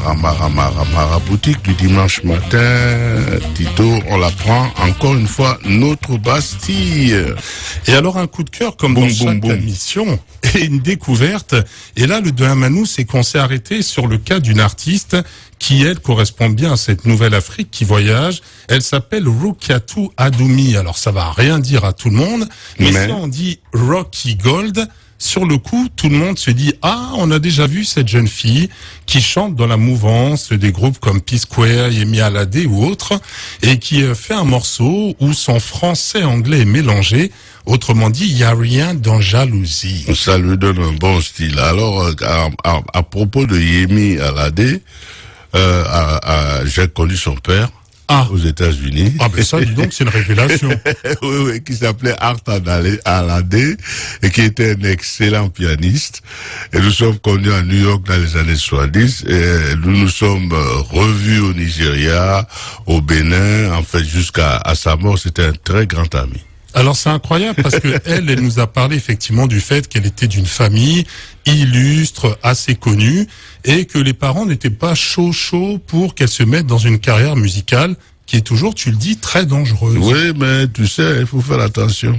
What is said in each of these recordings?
Mara boutique du dimanche matin. Tito, on la prend encore une fois, notre Bastille. Et alors un coup de cœur comme dans chaque émission et une découverte. Et là, le Deuhamanou, c'est qu'on s'est arrêté sur le cas d'une artiste qui, elle, correspond bien à cette nouvelle Afrique qui voyage. Elle s'appelle Rukiatou Adoumi. Alors, ça va rien dire à tout le monde, mais si on dit Rocky Gold, sur le coup, tout le monde se dit « Ah, on a déjà vu cette jeune fille qui chante dans la mouvance des groupes comme P-Square, Yemi Alade ou autres, et qui fait un morceau où son français anglais est mélangé. Autrement dit, il n'y a rien dans Jalousie. » Ça lui donne un bon style. Alors, à propos de Yemi Alade, j'ai connu son père. Aux États-Unis. Ah, ben ça, dis donc, c'est une révélation. Oui, qui s'appelait Art Alade et qui était un excellent pianiste. Et nous sommes connus à New York dans les années 70 et nous sommes revus au Nigeria, au Bénin. En fait, jusqu'à sa mort, c'était un très grand ami. Alors c'est incroyable parce que elle nous a parlé effectivement du fait qu'elle était d'une famille illustre, assez connue, et que les parents n'étaient pas chauds pour qu'elle se mette dans une carrière musicale qui est toujours, tu le dis, très dangereuse. Oui, mais tu sais, il faut faire attention.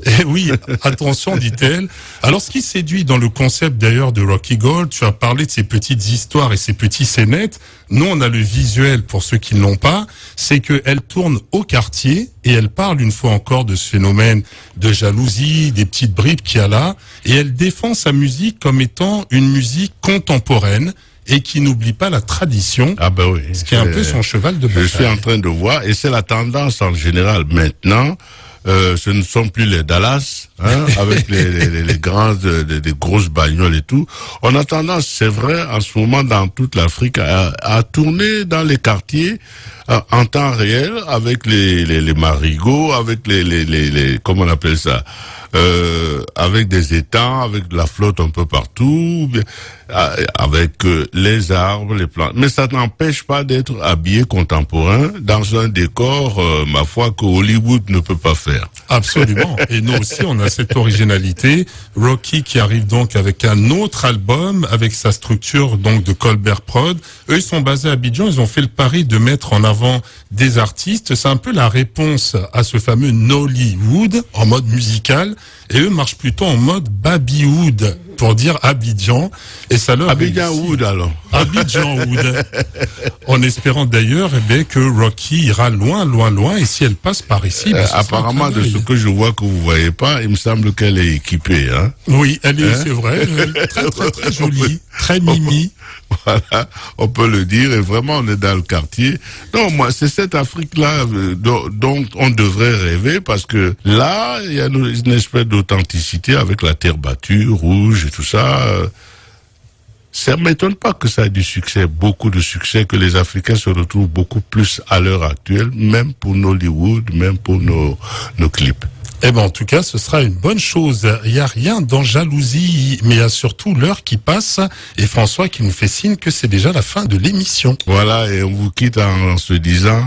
Eh oui, attention, dit-elle. Alors, ce qui séduit dans le concept d'ailleurs de Rocky Gold, tu as parlé de ces petites histoires et ces petits scénettes. Nous, on a le visuel pour ceux qui ne l'ont pas. C'est qu'elle tourne au quartier et elle parle une fois encore de ce phénomène de jalousie, des petites bribes qu'il y a là. Et elle défend sa musique comme étant une musique contemporaine et qui n'oublie pas la tradition. Ah ben oui. Ce qui est un peu son cheval de bataille. Je suis en train de voir, et c'est la tendance en général maintenant. Ce ne sont plus les Dallas, avec les grosses bagnoles et tout. On a tendance, c'est vrai, en ce moment dans toute l'Afrique, à tourner dans les quartiers en temps réel avec les marigots, avec comment on appelle ça, avec des étangs, avec de la flotte un peu partout, avec les arbres, les plantes. Mais ça n'empêche pas d'être habillé contemporain dans un décor, ma foi, que Hollywood ne peut pas faire. Absolument. Et nous aussi, on a cette originalité. Rocky qui arrive donc avec un autre album, avec sa structure donc de Colbert Prod. Eux, ils sont basés à Abidjan. Ils ont fait le pari de mettre en avant des artistes. C'est un peu la réponse à ce fameux Nollywood en mode musical. Et eux marchent plutôt en mode Babywood, pour dire Abidjan. Et ça leur Abidjan Wood, alors. Abidjan Wood. En espérant d'ailleurs, que Rocky ira loin. Et si elle passe par ici, apparemment, de ce que je vois que vous voyez pas, il me semble qu'elle est équipée, hein. Oui, elle est, c'est vrai, très jolie, très mimi. Voilà, on peut le dire, et vraiment, on est dans le quartier. Non, moi, c'est cette Afrique-là dont on devrait rêver, parce que là, il y a une espèce d'authenticité avec la terre battue, rouge et tout ça. Ça m'étonne pas que ça ait du succès, beaucoup de succès, que les Africains se retrouvent beaucoup plus à l'heure actuelle, même pour Nollywood, même pour nos clips. Eh ben, en tout cas, ce sera une bonne chose. Il n'y a rien dans Jalousie, mais il y a surtout l'heure qui passe et François qui nous fait signe que c'est déjà la fin de l'émission. Voilà, et on vous quitte en se disant...